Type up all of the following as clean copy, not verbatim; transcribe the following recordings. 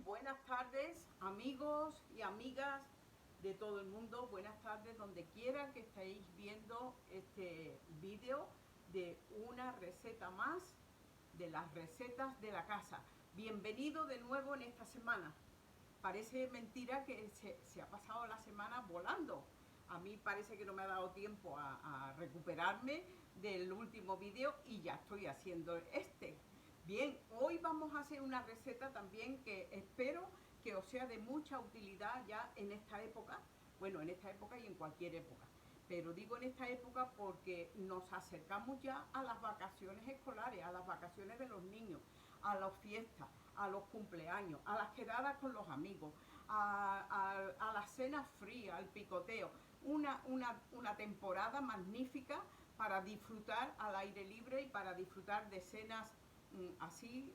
Buenas tardes, amigos y amigas de todo el mundo. Buenas tardes donde quiera que estéis viendo este vídeo de una receta más de las recetas de la casa. Bienvenido de nuevo en esta semana. Parece mentira que se ha pasado la semana volando. A mí parece que no me ha dado tiempo a recuperarme del último vídeo y ya estoy haciendo este. Bien, hoy vamos a hacer una receta también que espero que os sea de mucha utilidad ya en esta época. Bueno, en esta época y en cualquier época. Pero digo en esta época porque nos acercamos ya a las vacaciones escolares, a las vacaciones de los niños, a las fiestas, a los cumpleaños, a las quedadas con los amigos, a las cenas frías, al picoteo. Una temporada magnífica para disfrutar al aire libre y para disfrutar de cenas así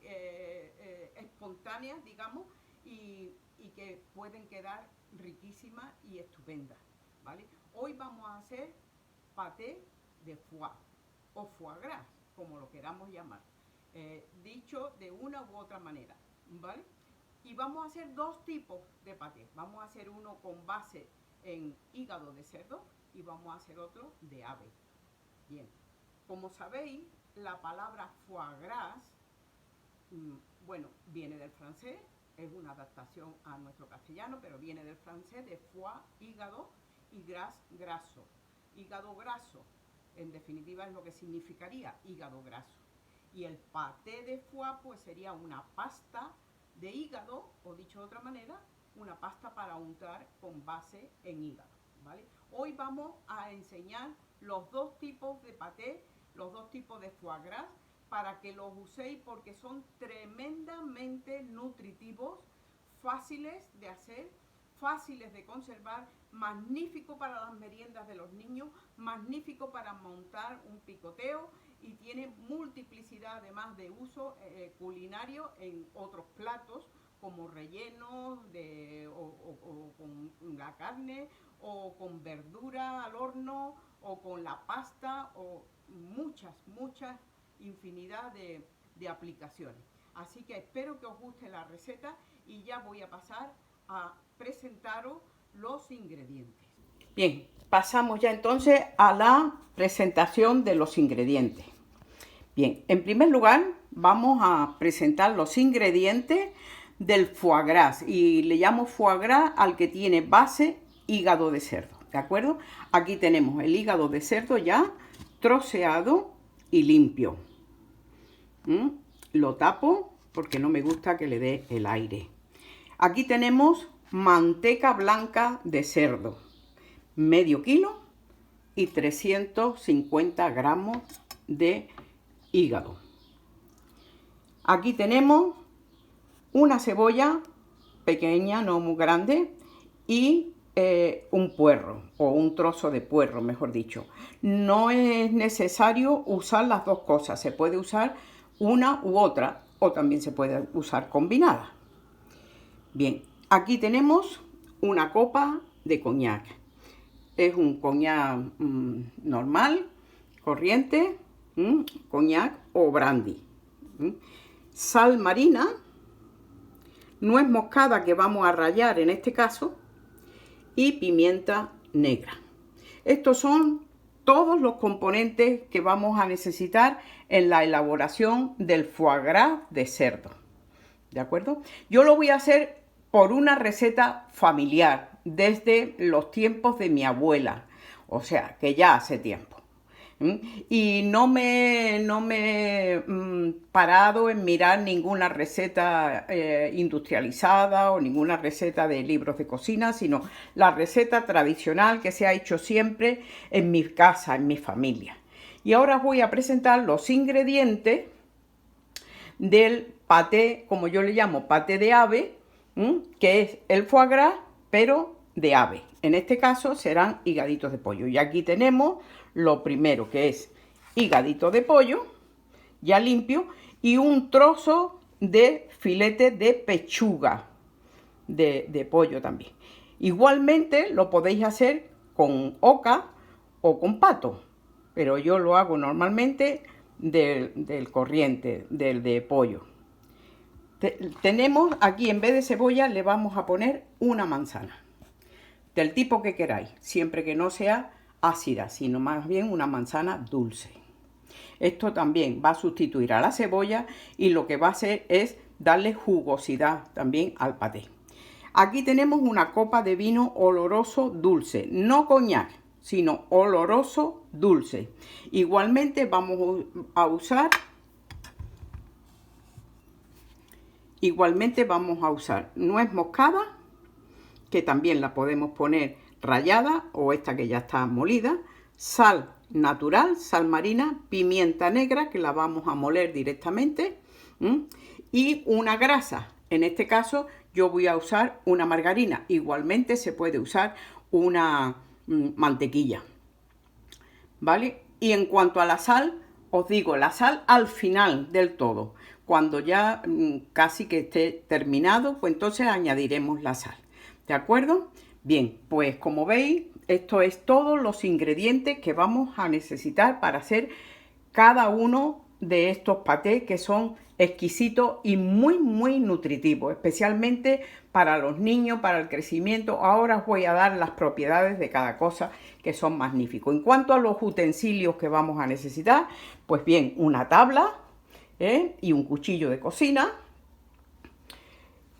espontáneas, digamos, y que pueden quedar riquísimas y estupendas, ¿vale? Hoy vamos a hacer paté de foie o foie gras, como lo queramos llamar, dicho de una u otra manera, ¿vale? Y vamos a hacer dos tipos de paté. Vamos a hacer uno con base en hígado de cerdo y vamos a hacer otro de ave. Bien, como sabéis, la palabra foie gras, bueno, viene del francés, es una adaptación a nuestro castellano, pero viene del francés de foie, hígado, y gras, graso. Hígado graso, en definitiva, es lo que significaría hígado graso. Y el paté de foie, pues sería una pasta de hígado, o dicho de otra manera, una pasta para untar con base en hígado, ¿vale? Hoy vamos a enseñar los dos tipos de paté, los dos tipos de foie gras, para que los uséis porque son tremendamente nutritivos, fáciles de hacer, fáciles de conservar, magnífico para las meriendas de los niños, magnífico para montar un picoteo y tiene multiplicidad además de uso culinario en otros platos como rellenos o con la carne o con verdura al horno o con la pasta o muchas infinidad de aplicaciones. Así que espero que os guste la receta y ya voy a pasar a presentaros los ingredientes. Bien, pasamos ya entonces a la presentación de los ingredientes. Bien, en primer lugar vamos a presentar los ingredientes del foie gras y le llamo foie gras al que tiene base hígado de cerdo, ¿de acuerdo? Aquí tenemos el hígado de cerdo ya troceado y limpio. Lo tapo porque no me gusta que le dé el aire. Aquí tenemos manteca blanca de cerdo, medio kilo y 350 gramos de hígado. Aquí tenemos una cebolla pequeña, no muy grande, y un puerro o un trozo de puerro, mejor dicho. No es necesario usar las dos cosas, se puede usar una u otra o también se puede usar combinada. Bien, aquí tenemos una copa de coñac. Es un coñac normal, corriente, coñac o brandy. Sal marina, nuez moscada que vamos a rallar en este caso y pimienta negra. Estos son todos los componentes que vamos a necesitar en la elaboración del foie gras de cerdo, ¿de acuerdo? Yo lo voy a hacer por una receta familiar desde los tiempos de mi abuela, o sea, que ya hace tiempo. Y no me he parado en mirar ninguna receta industrializada o ninguna receta de libros de cocina, sino la receta tradicional que se ha hecho siempre en mi casa, en mi familia. Y ahora os voy a presentar los ingredientes del paté, como yo le llamo, paté de ave, que es el foie gras, pero de ave. En este caso serán higaditos de pollo. Y aquí tenemos lo primero, que es higadito de pollo, ya limpio, y un trozo de filete de pechuga de pollo también. Igualmente lo podéis hacer con oca o con pato, pero yo lo hago normalmente del corriente, del de pollo. tenemos aquí, en vez de cebolla, le vamos a poner una manzana. Del tipo que queráis, siempre que no sea ácida, sino más bien una manzana dulce. Esto también va a sustituir a la cebolla y lo que va a hacer es darle jugosidad también al paté. Aquí tenemos una copa de vino oloroso dulce, no coñac, sino oloroso dulce. Igualmente vamos a usar nuez moscada, que también la podemos poner rallada o esta que ya está molida, sal natural, sal marina, pimienta negra, que la vamos a moler directamente, y una grasa. En este caso yo voy a usar una margarina. Igualmente se puede usar una mantequilla, ¿vale? Y en cuanto a la sal, os digo, la sal al final del todo. Cuando ya casi que esté terminado, pues entonces añadiremos la sal. ¿De acuerdo? Bien, pues como veis, esto es todos los ingredientes que vamos a necesitar para hacer cada uno de estos patés, que son exquisitos y muy nutritivos, especialmente para los niños, para el crecimiento. Ahora os voy a dar las propiedades de cada cosa, que son magníficos. En cuanto a los utensilios que vamos a necesitar, pues bien, una tabla y un cuchillo de cocina,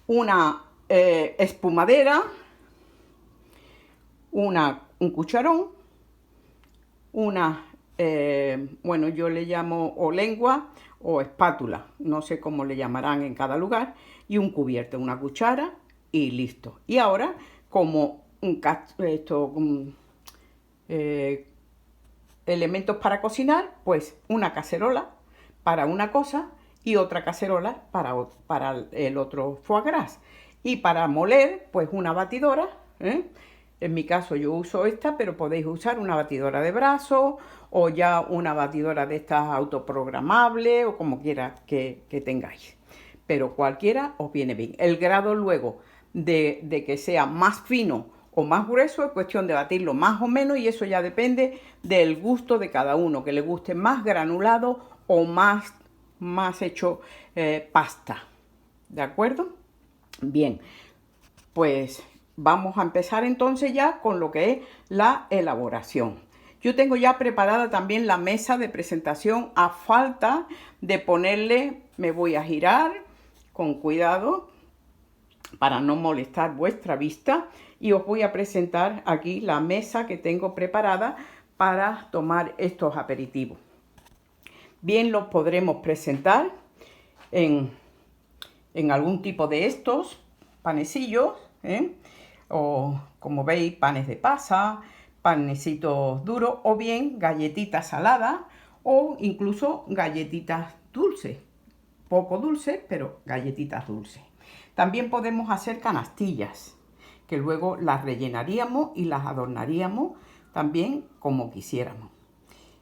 una espumadera, un cucharón, una, bueno, yo le llamo o lengua o espátula, no sé cómo le llamarán en cada lugar, y un cubierto, una cuchara y listo. Y ahora, como elementos para cocinar, pues una cacerola para una cosa y otra cacerola para el otro foie gras. Y para moler, pues una batidora, En mi caso yo uso esta, pero podéis usar una batidora de brazo o ya una batidora de estas autoprogramables o como quiera que tengáis. Pero cualquiera os viene bien. El grado luego de que sea más fino o más grueso es cuestión de batirlo más o menos, y eso ya depende del gusto de cada uno, que le guste más granulado o más hecho pasta. ¿De acuerdo? Bien, pues vamos a empezar entonces ya con lo que es la elaboración. Yo tengo ya preparada también la mesa de presentación, a falta de ponerle, me voy a girar con cuidado para no molestar vuestra vista, y os voy a presentar aquí la mesa que tengo preparada para tomar estos aperitivos. Bien, los podremos presentar en algún tipo de estos panecillos, o como veis, panes de pasa, panecitos duros, o bien galletitas saladas, o incluso galletitas dulces, poco dulces, pero galletitas dulces. También podemos hacer canastillas, que luego las rellenaríamos y las adornaríamos también como quisiéramos.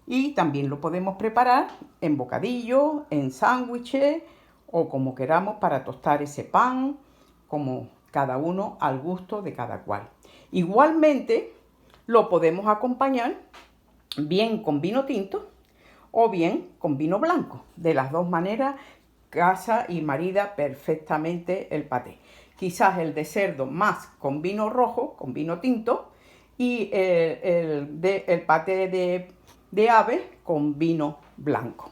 Y también lo podemos preparar en bocadillos, en sándwiches o como queramos para tostar ese pan, como cada uno al gusto de cada cual. Igualmente lo podemos acompañar bien con vino tinto o bien con vino blanco. De las dos maneras casa y marida perfectamente el paté. Quizás el de cerdo más con vino rojo, con vino tinto, y el paté de ave con vino blanco.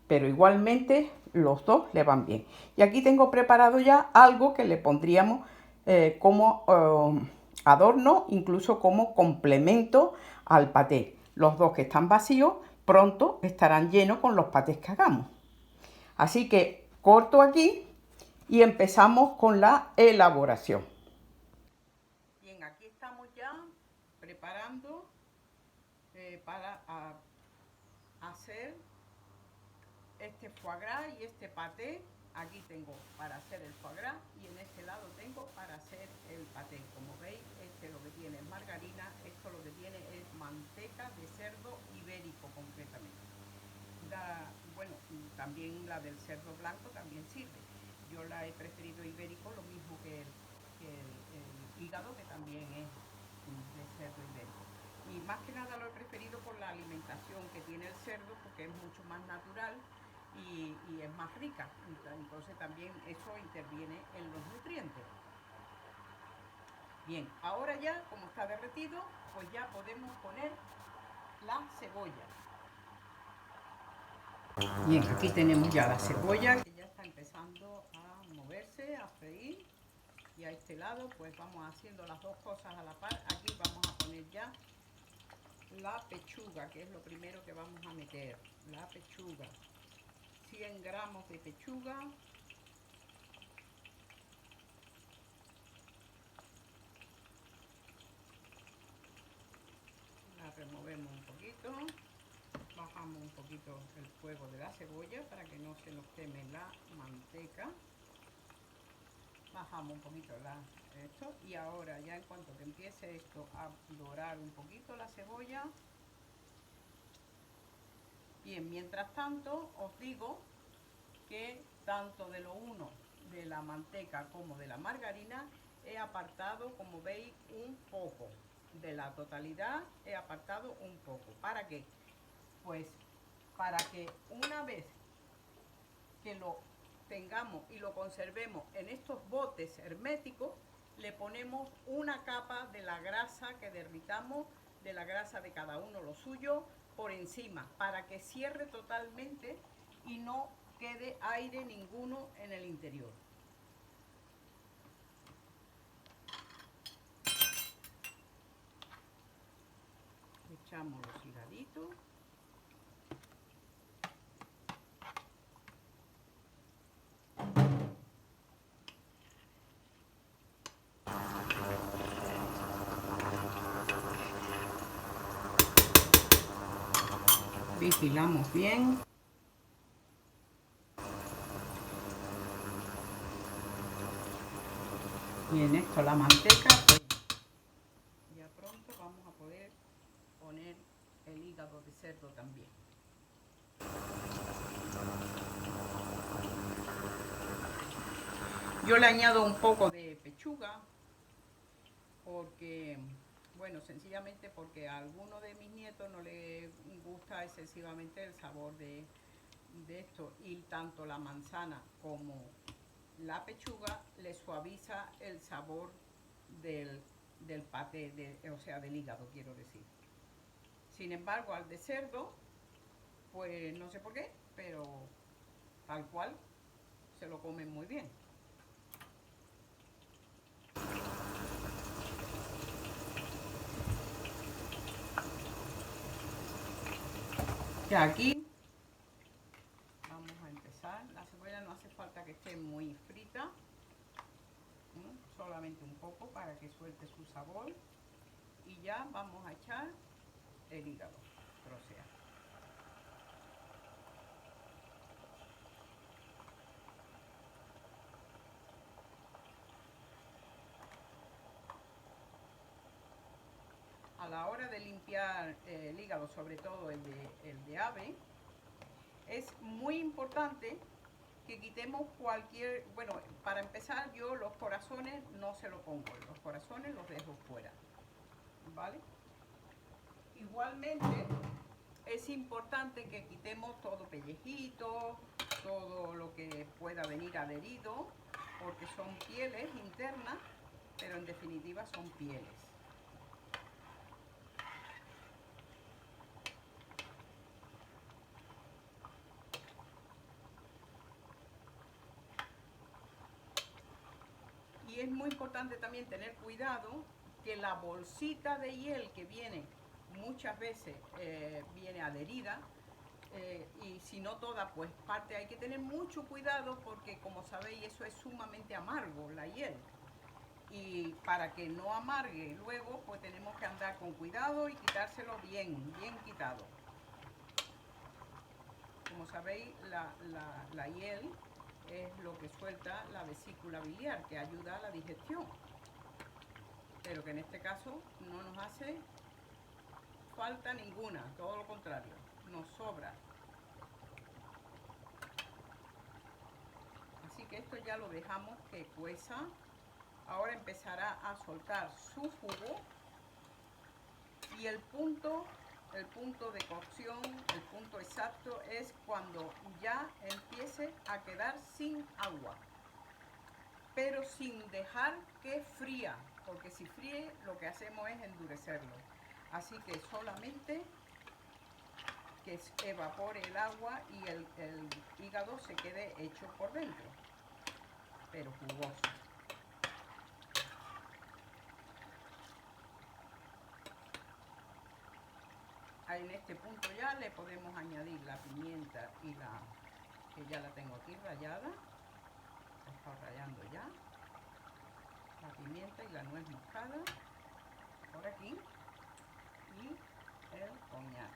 Pero igualmente los dos le van bien. Y aquí tengo preparado ya algo que le pondríamos como adorno, incluso como complemento al paté. Los dos que están vacíos pronto estarán llenos con los patés que hagamos. Así que corto aquí y empezamos con la elaboración. Bien, aquí estamos ya preparando para hacer este foie gras y este paté. Aquí tengo para hacer el foie gras y en este lado tengo para hacer el paté. Como veis, este lo que tiene es margarina, esto lo que tiene es manteca de cerdo ibérico concretamente. Bueno, también la del cerdo blanco también sirve. Yo la he preferido ibérico, lo mismo que el hígado, que también es de cerdo ibérico. Y más que nada lo he preferido por la alimentación que tiene el cerdo, porque es mucho más natural y es más rica. Entonces también eso interviene en los nutrientes. Bien, ahora ya, como está derretido, pues ya podemos poner la cebolla. Bien, aquí tenemos ya la cebolla que ya está empezando a moverse, a freír. Y a este lado pues vamos haciendo las dos cosas a la par. Aquí vamos a poner ya la pechuga, que es lo primero que vamos a meter. La pechuga, 100 gramos de pechuga. La removemos un poquito, bajamos un poquito el fuego de la cebolla para que no se nos queme la manteca. Bajamos un poquito esto y ahora ya en cuanto que empiece esto a dorar un poquito la cebolla. Bien, mientras tanto os digo que tanto de lo uno, de la manteca como de la margarina, he apartado, como veis, un poco. De la totalidad he apartado un poco. ¿Para qué? Pues para que una vez que lo tengamos y lo conservemos en estos botes herméticos, le ponemos una capa de la grasa que derritamos, de la grasa de cada uno lo suyo, por encima, para que cierre totalmente y no quede aire ninguno en el interior. Echamos los higaditos. Vigilamos bien. Y en esto la manteca, pues ya pronto vamos a poder poner el hígado de cerdo también. Yo le añado un poco de pechuga porque, bueno, sencillamente porque a alguno de mis nietos no le gusta excesivamente el sabor de esto, y tanto la manzana como la pechuga le suaviza el sabor del paté, o sea, del hígado, quiero decir. Sin embargo, al de cerdo, pues no sé por qué, pero tal cual se lo comen muy bien. Ya aquí vamos a empezar. La cebolla no hace falta que esté muy frita, solamente un poco para que suelte su sabor. Y ya vamos a echar el hígado troceado. A la hora de limpiar el hígado, sobre todo el de ave, es muy importante que quitemos cualquier, bueno, para empezar yo los corazones no se lo pongo, los corazones los dejo fuera, ¿vale? Igualmente es importante que quitemos todo pellejito, todo lo que pueda venir adherido, porque son pieles internas, pero en definitiva son pieles. Y es muy importante también tener cuidado que la bolsita de hiel que viene muchas veces viene adherida, y si no toda, pues parte. Hay que tener mucho cuidado porque, como sabéis, eso es sumamente amargo, la hiel. Y para que no amargue luego, pues tenemos que andar con cuidado y quitárselo bien, bien quitado. Como sabéis, la hiel es lo que suelta la vesícula biliar, que ayuda a la digestión, pero que en este caso no nos hace falta ninguna, todo lo contrario, nos sobra. Así que esto ya lo dejamos que cueza. Ahora empezará a soltar su jugo y el punto el punto de cocción, el punto exacto es cuando ya empiece a quedar sin agua, pero sin dejar que fría, porque si fríe lo que hacemos es endurecerlo. Así que solamente que evapore el agua y el hígado se quede hecho por dentro, pero jugoso. En este punto ya le podemos añadir la pimienta y que ya la tengo aquí rallada. La está rallando ya. La pimienta y la nuez moscada por aquí. Y el coñac.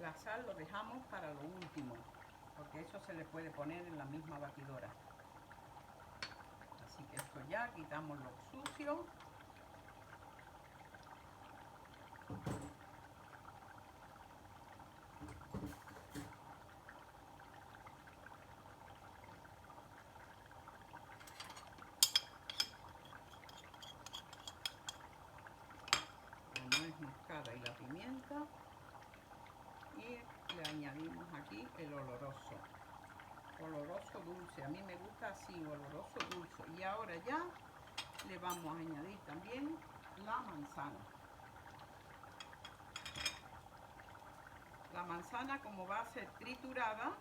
La sal lo dejamos para lo último, porque eso se le puede poner en la misma batidora. Así que esto ya, quitamos lo sucio. La nuez moscada y la pimienta. Y le añadimos aquí el oloroso dulce. A mí me gusta así, oloroso dulce. Y ahora ya le vamos a añadir también la manzana. La manzana, como va a ser triturada,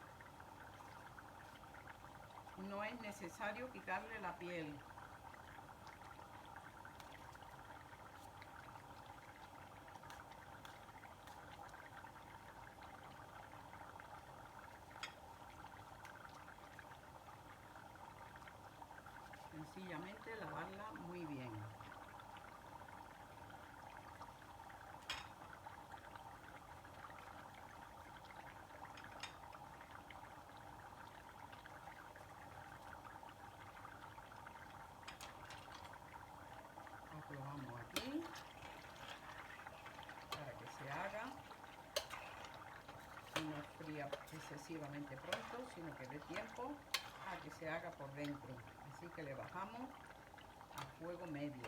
no es necesario quitarle la piel. Sencillamente lavarla muy bien. Lo vamos aquí para que se haga. No fría excesivamente pronto, sino que dé tiempo a que se haga por dentro. Así que le bajamos a fuego medio.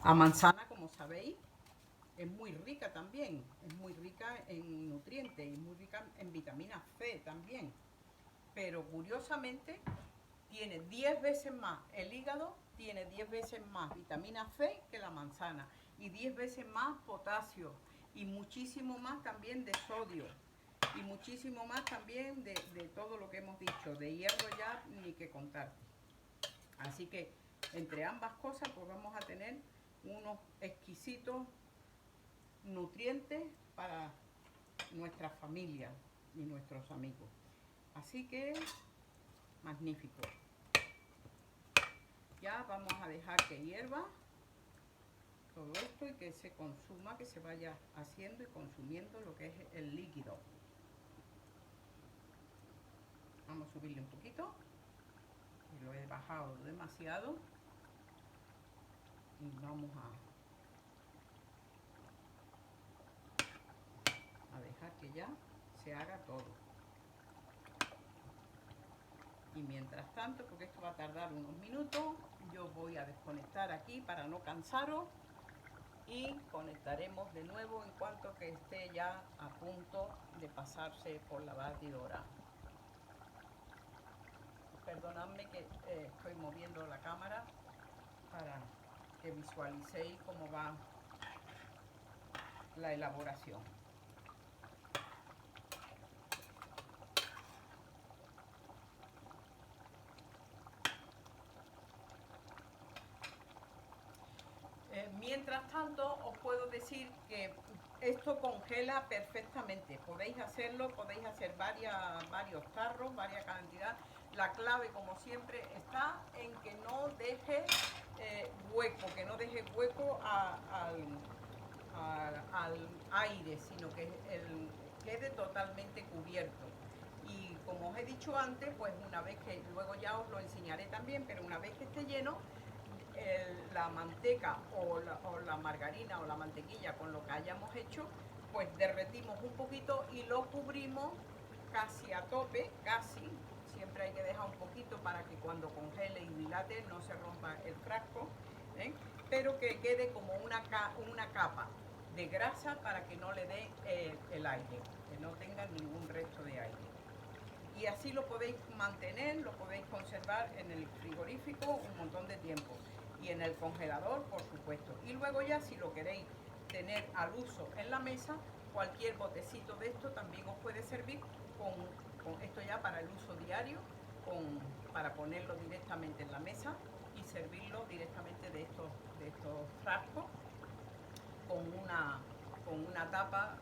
La manzana, como sabéis, es muy rica también, es muy rica en nutrientes y muy rica en vitamina C también. Pero curiosamente tiene 10 veces más, el hígado tiene 10 veces más vitamina C que la manzana y 10 veces más potasio y muchísimo más también de sodio y muchísimo más también de todo lo que hemos dicho, de hierro ya ni que contar. Así que entre ambas cosas pues vamos a tener unos exquisitos nutrientes para nuestra familia y nuestros amigos. Así que magnífico. Ya vamos a dejar que hierva todo esto y que se consuma, que se vaya haciendo y consumiendo lo que es el líquido. Vamos a subirle un poquito. Y lo he bajado demasiado. Y vamos a dejar que ya se haga todo. Y mientras tanto, porque esto va a tardar unos minutos, yo voy a desconectar aquí para no cansaros y conectaremos de nuevo en cuanto que esté ya a punto de pasarse por la batidora. Perdonadme que estoy moviendo la cámara para que visualicéis cómo va la elaboración. Mientras tanto, os puedo decir que esto congela perfectamente. Podéis hacerlo, podéis hacer varios tarros, varias cantidades. La clave, como siempre, está en que no deje hueco, que no deje hueco al aire, sino que quede totalmente cubierto. Y como os he dicho antes, pues una vez que, luego ya os lo enseñaré también, pero una vez que esté lleno, la manteca o la margarina o la mantequilla con lo que hayamos hecho, pues derretimos un poquito y lo cubrimos casi a tope, casi. Siempre hay que dejar un poquito para que cuando congele y dilate no se rompa el frasco, ¿eh? Pero que quede como una capa de grasa para que no le dé el aire, que no tenga ningún resto de aire. Y así lo podéis mantener, lo podéis conservar en el frigorífico un montón de tiempo y en el congelador, por supuesto. Y luego ya, si lo queréis tener al uso en la mesa, cualquier botecito de esto también os puede servir con esto ya para el uso diario, para ponerlo directamente en la mesa y servirlo directamente de estos frascos con una tapa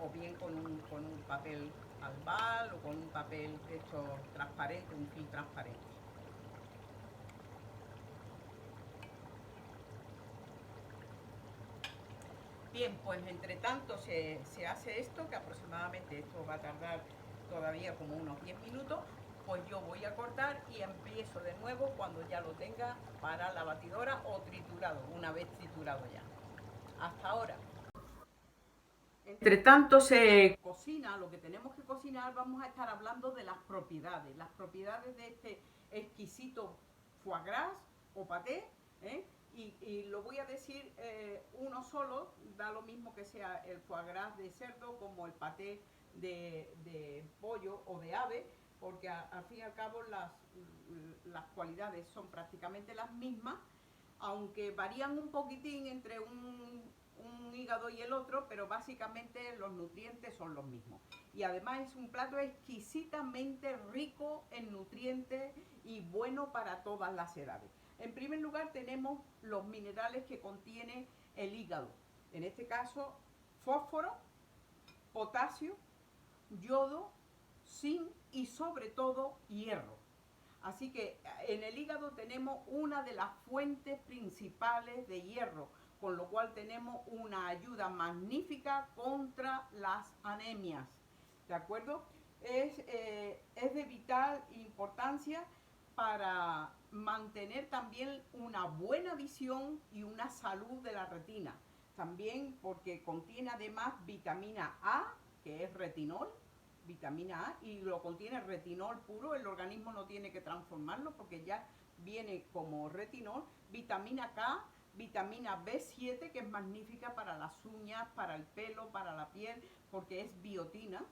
o bien con un papel albal o con un papel de estos transparente, un film transparente. Bien, pues entre tanto se hace esto, que aproximadamente esto va a tardar todavía como unos 10 minutos, pues yo voy a cortar y empiezo de nuevo cuando ya lo tenga para la batidora o triturado, una vez triturado ya. Hasta ahora. Entre tanto se cocina, lo que tenemos que cocinar, vamos a estar hablando de las propiedades de este exquisito foie gras o paté, ¿eh? Y lo voy a decir uno solo, da lo mismo que sea el foie gras de cerdo como el paté de pollo o de ave, porque al fin y al cabo las cualidades son prácticamente las mismas, aunque varían un poquitín entre un hígado y el otro, pero básicamente los nutrientes son los mismos. Y además es un plato exquisitamente rico en nutrientes y bueno para todas las edades. En primer lugar tenemos los minerales que contiene el hígado. En este caso, fósforo, potasio, yodo, zinc y sobre todo hierro. Así que en el hígado tenemos una de las fuentes principales de hierro, con lo cual tenemos una ayuda magnífica contra las anemias, ¿de acuerdo? Es de vital importancia para mantener también una buena visión y una salud de la retina. También porque contiene además vitamina A, que es retinol, vitamina A, y lo contiene retinol puro, el organismo no tiene que transformarlo porque ya viene como retinol, vitamina K, vitamina B7, que es magnífica para las uñas, para el pelo, para la piel, porque es biotina,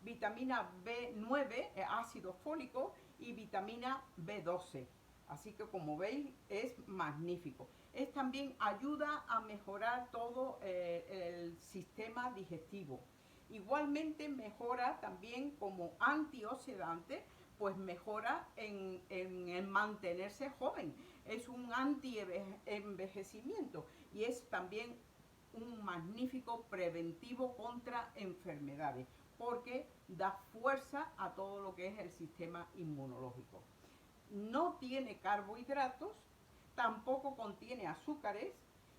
vitamina B9, ácido fólico, y vitamina B12. Así que como veis es magnífico. Es también ayuda a mejorar todo el sistema digestivo. Igualmente mejora también como antioxidante, pues mejora en mantenerse joven. Es un anti-envejecimiento y es también un magnífico preventivo contra enfermedades, porque da fuerza a todo lo que es el sistema inmunológico. No tiene carbohidratos, tampoco contiene azúcares,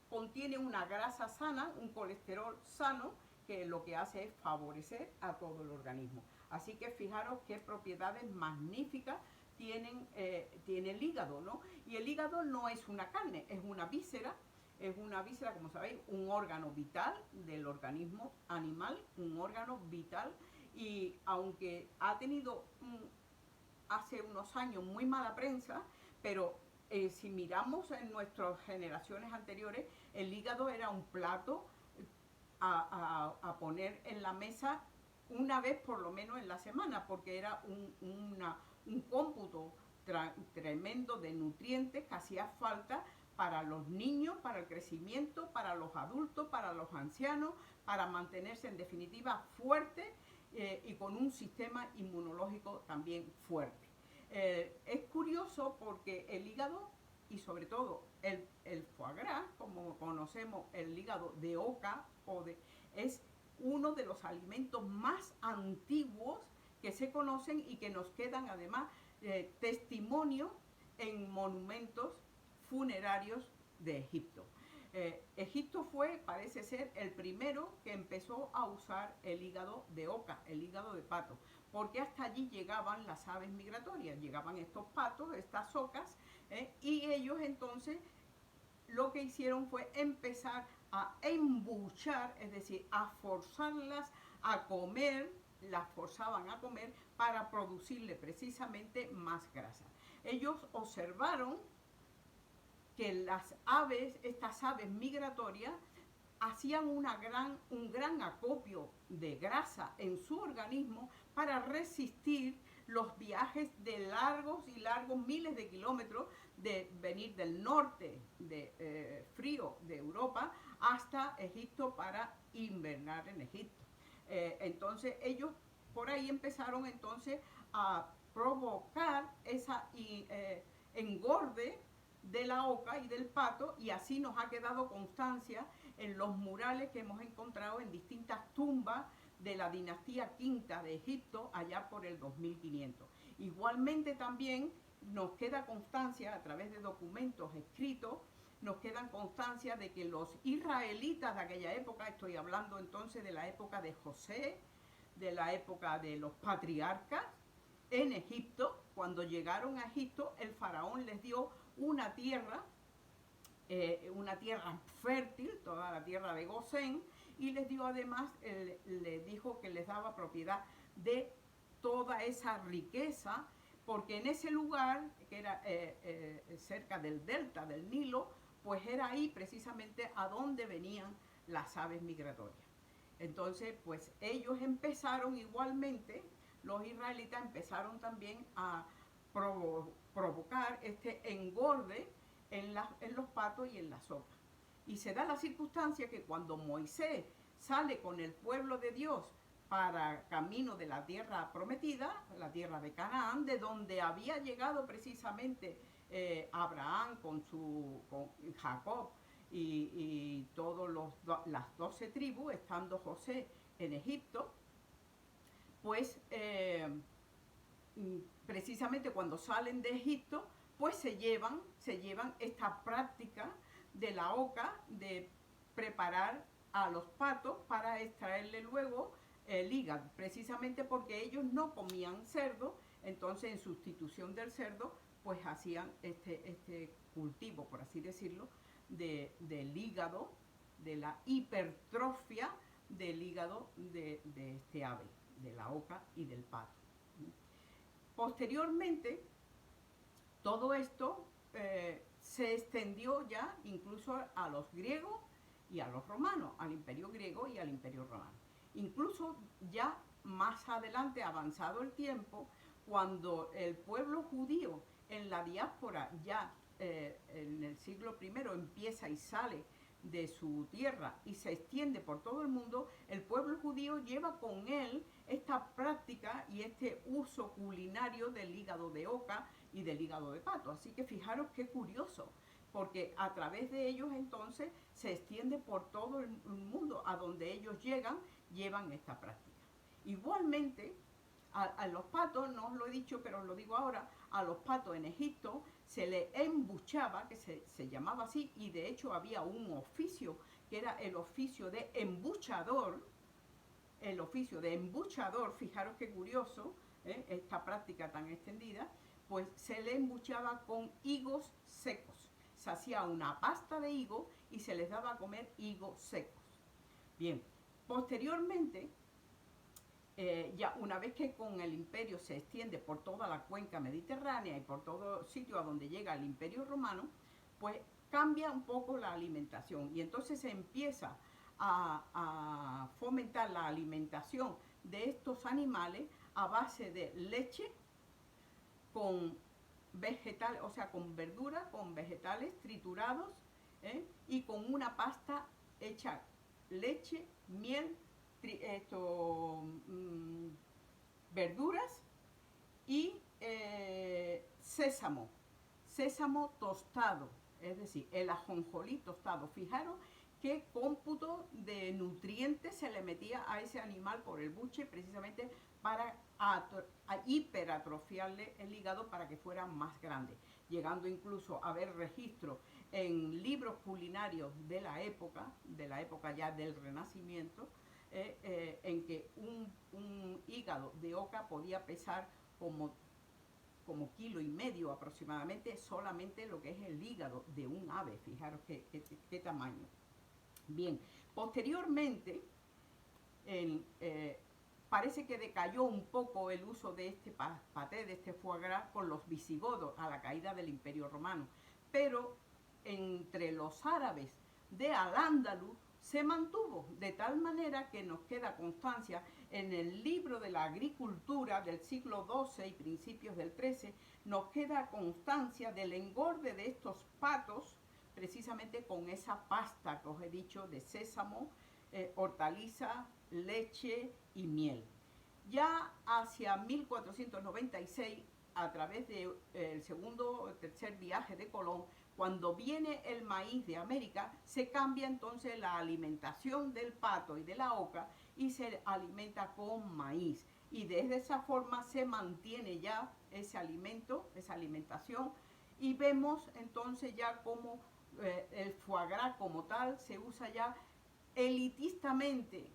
contiene una grasa sana, un colesterol sano, que lo que hace es favorecer a todo el organismo. Así que fijaros qué propiedades magníficas tiene el hígado, ¿no? Y el hígado no es una carne, es una víscera, como sabéis, un órgano vital del organismo animal, un órgano vital, y aunque ha tenido hace unos años muy mala prensa, pero si miramos en nuestras generaciones anteriores, el hígado era un plato a poner en la mesa una vez por lo menos en la semana, porque era un cómputo tremendo de nutrientes que hacía falta para los niños, para el crecimiento, para los adultos, para los ancianos, para mantenerse en definitiva fuertes y con un sistema inmunológico también fuerte. Es curioso porque el hígado y sobre todo el foie gras, como conocemos el hígado de oca, es uno de los alimentos más antiguos que se conocen y que nos quedan además testimonio en monumentos funerarios de Egipto. Egipto parece ser, el primero que empezó a usar el hígado de oca, el hígado de pato, porque hasta allí llegaban las aves migratorias, llegaban estos patos, estas ocas, y ellos entonces lo que hicieron fue empezar a embuchar, es decir, a forzarlas a comer, las forzaban a comer para producirle precisamente más grasa. Ellos observaron que las aves, estas aves migratorias, hacían un gran acopio de grasa en su organismo para resistir los viajes de largos y largos miles de kilómetros de venir del norte frío de Europa hasta Egipto para invernar en Egipto. Entonces ellos por ahí empezaron entonces a provocar esa engorde de la oca y del pato, y así nos ha quedado constancia en los murales que hemos encontrado en distintas tumbas de la dinastía quinta de Egipto allá por el 2500. Igualmente también nos queda constancia a través de documentos escritos, nos quedan constancia de que los israelitas de aquella época, estoy hablando entonces de la época de José, de la época de los patriarcas, en Egipto, cuando llegaron a Egipto, el faraón les dio una tierra fértil, toda la tierra de Gosén, y les dio además, les dijo que les daba propiedad de toda esa riqueza, porque en ese lugar, que era cerca del delta del Nilo, pues era ahí precisamente a donde venían las aves migratorias. Entonces, pues ellos empezaron igualmente, los israelitas empezaron también a provocar este engorde en los patos y en las ocas. Y se da la circunstancia que cuando Moisés sale con el pueblo de Dios para camino de la tierra prometida, la tierra de Canaán, de donde había llegado precisamente Abraham con Jacob y todas las 12 tribus, estando José en Egipto, pues precisamente cuando salen de Egipto, pues se llevan esta práctica de la oca de preparar a los patos para extraerle luego el hígado, precisamente porque ellos no comían cerdo, entonces en sustitución del cerdo, pues hacían este cultivo, por así decirlo, del hígado, de la hipertrofia del hígado de este ave, de la oca y del pato. Posteriormente, todo esto se extendió ya incluso a los griegos y a los romanos, al imperio griego y al imperio romano. Incluso ya más adelante, avanzado el tiempo, cuando el pueblo judío en la diáspora ya en el siglo I empieza y sale de su tierra y se extiende por todo el mundo, el pueblo judío lleva con él esta práctica y este uso culinario del hígado de oca y del hígado de pato. Así que fijaros qué curioso, porque a través de ellos entonces se extiende por todo el mundo, a donde ellos llevan esta práctica. Igualmente, a los patos, no os lo he dicho, pero os lo digo ahora, a los patos en Egipto se les embuchaba, que se llamaba así, y de hecho había un oficio, que era el oficio de embuchador, fijaros qué curioso, esta práctica tan extendida, pues se le embuchaba con higos secos. Se hacía una pasta de higo y se les daba a comer higos secos. Bien, posteriormente, ya una vez que con el imperio se extiende por toda la cuenca mediterránea y por todo sitio a donde llega el imperio romano, pues cambia un poco la alimentación y entonces se empieza a fomentar la alimentación de estos animales a base de leche con vegetales, o sea, con verdura, con vegetales triturados, y con una pasta hecha leche, miel, verduras y sésamo tostado, es decir, el ajonjolí tostado. Fijaros qué cómputo de nutrientes se le metía a ese animal por el buche, precisamente para hiperatrofiarle el hígado para que fuera más grande, llegando incluso a haber registro en libros culinarios de la época ya del Renacimiento, en que un hígado de oca podía pesar como 1,5 kilos aproximadamente, solamente lo que es el hígado de un ave. Fijaros qué tamaño. Bien, posteriormente parece que decayó un poco el uso de este paté, de este foie gras, con los visigodos a la caída del Imperio Romano, pero entre los árabes de Al-Ándalus se mantuvo, de tal manera que nos queda constancia en el libro de la agricultura del siglo XII y principios del XIII, nos queda constancia del engorde de estos patos, precisamente con esa pasta que os he dicho de sésamo, hortaliza, leche y miel. Ya hacia 1496, a través del segundo o tercer viaje de Colón, cuando viene el maíz de América, se cambia entonces la alimentación del pato y de la oca y se alimenta con maíz. Y de esa forma se mantiene ya ese alimento, esa alimentación, y vemos entonces ya como el foie gras como tal se usa ya elitistamente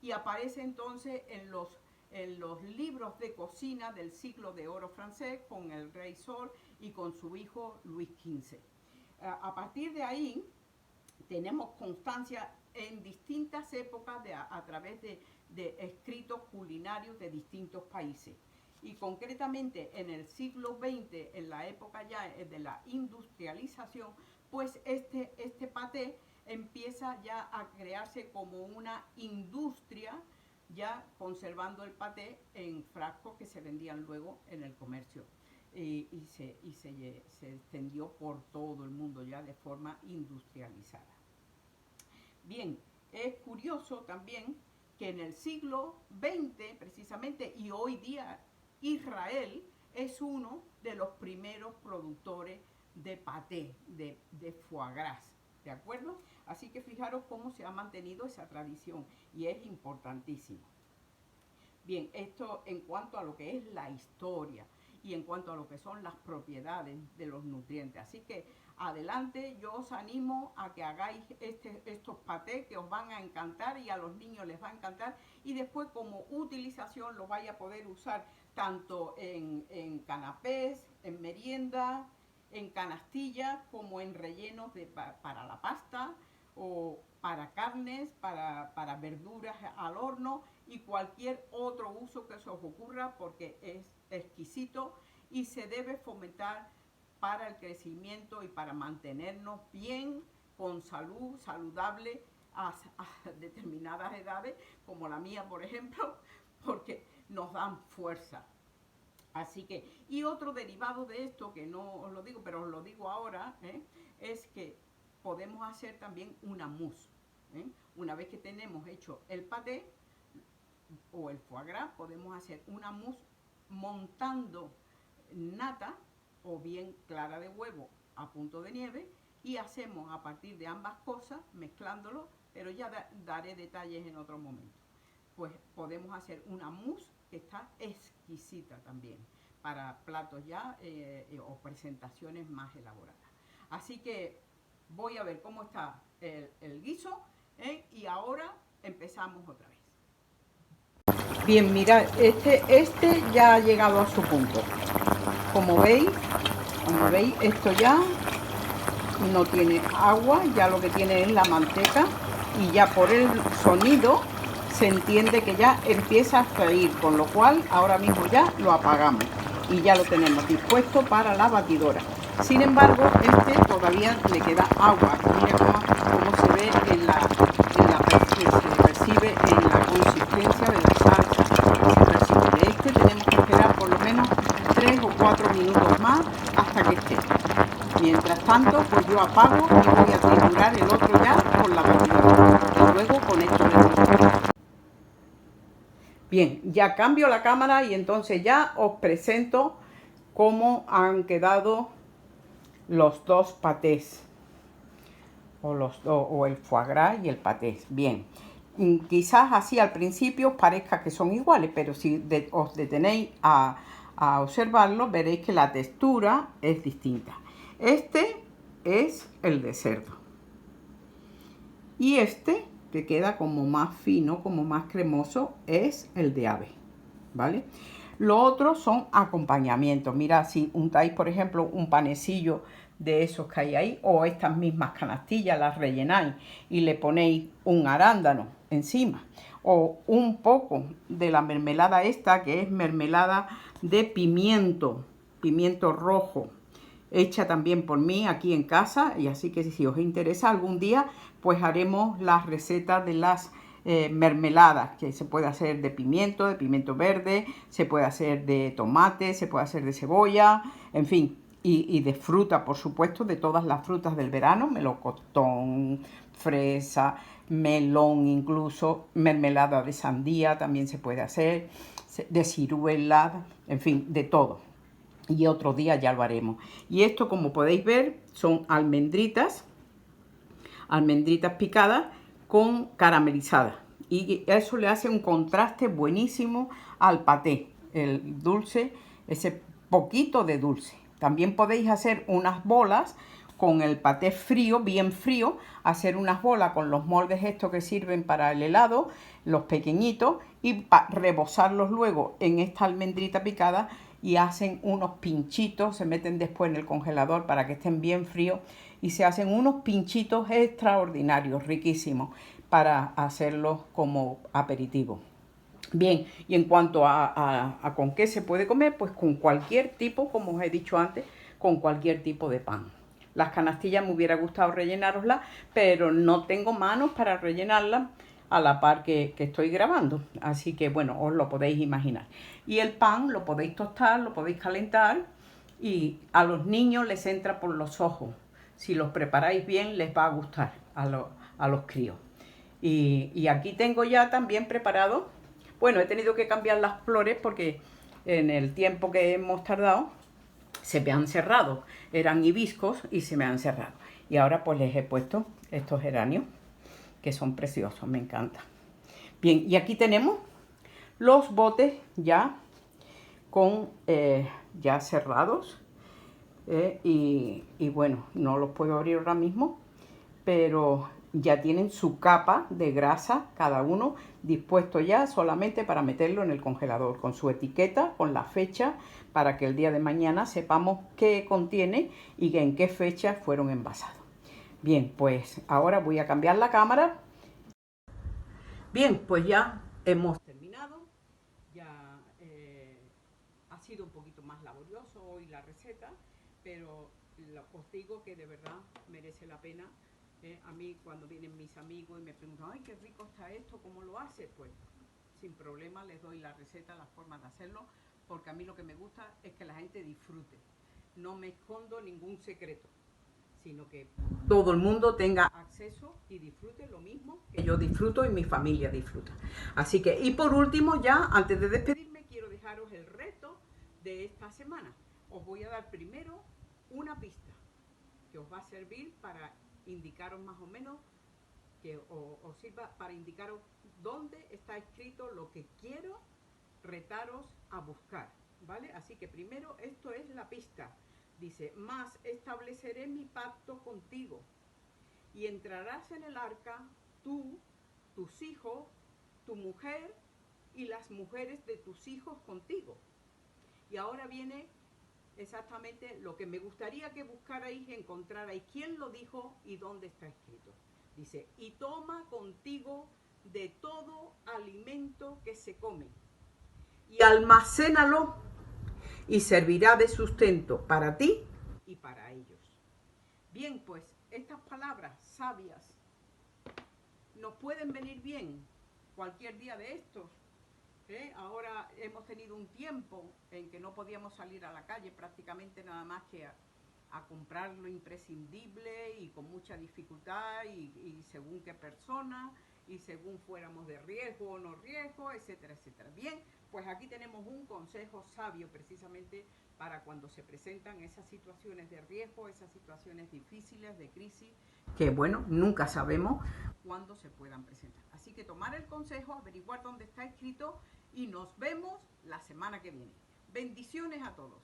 y aparece entonces en los libros de cocina del siglo de oro francés con el rey Sol y con su hijo Luis XV. A partir de ahí tenemos constancia en distintas épocas a través de escritos culinarios de distintos países. Y concretamente en el siglo XX, en la época ya de la industrialización, pues este paté empieza ya a crearse como una industria, ya conservando el paté en frascos que se vendían luego en el comercio. Y se extendió por todo el mundo ya de forma industrializada. Bien, es curioso también que en el siglo XX, precisamente, y hoy día Israel es uno de los primeros productores de paté, de foie gras, ¿de acuerdo? Así que fijaros cómo se ha mantenido esa tradición y es importantísimo. Bien, esto en cuanto a lo que es la historia y en cuanto a lo que son las propiedades de los nutrientes. Así que adelante, yo os animo a que hagáis estos patés que os van a encantar y a los niños les va a encantar, y después como utilización los vais a poder usar tanto en canapés, en merienda, en canastillas, como en rellenos para la pasta o para carnes, para verduras al horno y cualquier otro uso que se os ocurra, porque es exquisito y se debe fomentar para el crecimiento y para mantenernos bien, con salud, saludable a determinadas edades, como la mía, por ejemplo, porque nos dan fuerza. Así que, y otro derivado de esto, que no os lo digo, pero os lo digo ahora, es que podemos hacer también una mousse. Una vez que tenemos hecho el paté o el foie gras, podemos hacer una mousse montando nata o bien clara de huevo a punto de nieve, y hacemos a partir de ambas cosas, mezclándolo, pero ya daré detalles en otro momento. Pues podemos hacer una mousse que está exquisita también para platos ya o presentaciones más elaboradas. Así que voy a ver cómo está el guiso, y ahora empezamos otra vez. Bien, mirad, este ya ha llegado a su punto. Como veis, esto ya no tiene agua, ya lo que tiene es la manteca, y ya por el sonido se entiende que ya empieza a freír, con lo cual ahora mismo ya lo apagamos y ya lo tenemos dispuesto para la batidora. Sin embargo, todavía le queda agua. Mira cómo se ve se percibe en la consistencia de la salsa. De tenemos que esperar por lo menos 3 o 4 minutos más tanto, pues yo apago y voy a triturar el otro ya con la batidora. Y luego con esto de triturar. Bien, ya cambio la cámara y entonces ya os presento cómo han quedado los dos patés. O el foie gras y el paté. Bien, quizás así al principio os parezca que son iguales, pero si os detenéis a observarlo, veréis que la textura es distinta. Este es el de cerdo. Y este, que queda como más fino, como más cremoso, es el de ave, ¿vale? Lo otro son acompañamientos. Mirad, si untáis, por ejemplo, un panecillo de esos que hay ahí, o estas mismas canastillas las rellenáis y le ponéis un arándano encima, o un poco de la mermelada esta, que es mermelada de pimiento rojo, hecha también por mí aquí en casa, y así que si os interesa algún día, pues haremos las recetas de las mermeladas, que se puede hacer de pimiento verde, se puede hacer de tomate, se puede hacer de cebolla, en fin, y de fruta, por supuesto, de todas las frutas del verano, melocotón, fresa, melón incluso, mermelada de sandía también se puede hacer, de ciruela, en fin, de todo. Y otro día ya lo haremos. Y esto, como podéis ver, son almendritas picadas con caramelizadas. Y eso le hace un contraste buenísimo al paté, el dulce, ese poquito de dulce. También podéis hacer unas bolas con el paté frío, bien frío, hacer unas bolas con los moldes estos que sirven para el helado, los pequeñitos, y rebozarlos luego en esta almendrita picada y hacen unos pinchitos, se meten después en el congelador para que estén bien fríos y se hacen unos pinchitos extraordinarios, riquísimos, para hacerlos como aperitivo. Bien, y en cuanto a con qué se puede comer, pues con cualquier tipo, como os he dicho antes, con cualquier tipo de pan. Las canastillas me hubiera gustado rellenároslas, pero no tengo manos para rellenarlas a la par que estoy grabando. Así que, bueno, os lo podéis imaginar. Y el pan lo podéis tostar, lo podéis calentar y a los niños les entra por los ojos. Si los preparáis bien, les va a gustar a los críos. Y aquí tengo ya también preparado. Bueno, he tenido que cambiar las flores porque en el tiempo que hemos tardado se me han cerrado. Eran hibiscos y se me han cerrado. Y ahora pues les he puesto estos geranios que son preciosos, me encantan. Bien, y aquí tenemos los botes ya con ya cerrados. Y bueno, no los puedo abrir ahora mismo, pero ya tienen su capa de grasa cada uno dispuesto ya solamente para meterlo en el congelador con su etiqueta, con la fecha, para que el día de mañana sepamos qué contiene y en qué fecha fueron envasados. Bien, pues ahora voy a cambiar la cámara. Bien, pues ya hemos terminado. Ya ha sido un poquito más laborioso hoy la receta, pero os digo que de verdad merece la pena. A mí cuando vienen mis amigos y me preguntan, ay, qué rico está esto, ¿cómo lo haces? Pues sin problema les doy la receta, la forma de hacerlo, porque a mí lo que me gusta es que la gente disfrute. No me escondo ningún secreto, sino que todo el mundo tenga acceso y disfrute lo mismo que yo disfruto y mi familia disfruta. Así que, y por último ya, antes de despedirme, quiero dejaros el reto de esta semana. Os voy a dar primero una pista que os va a servir para indicaros más o menos, que os sirva para indicaros dónde está escrito lo que quiero retaros a buscar, ¿vale? Así que primero esto es la pista. Dice, más estableceré mi pacto contigo y entrarás en el arca tú, tus hijos, tu mujer y las mujeres de tus hijos contigo. Y ahora viene exactamente lo que me gustaría que buscarais y encontrarais quién lo dijo y dónde está escrito. Dice, y toma contigo de todo alimento que se come y almacénalo y servirá de sustento para ti y para ellos. Bien, pues estas palabras sabias nos pueden venir bien cualquier día de estos. Ahora hemos tenido un tiempo en que no podíamos salir a la calle prácticamente nada más que a comprar lo imprescindible y con mucha dificultad y según qué persona y según fuéramos de riesgo o no riesgo, etcétera, etcétera. Bien, pues aquí tenemos un consejo sabio precisamente para cuando se presentan esas situaciones de riesgo, esas situaciones difíciles de crisis, que bueno, nunca sabemos cuándo se puedan presentar. Así que tomar el consejo, averiguar dónde está escrito y nos vemos la semana que viene. Bendiciones a todos.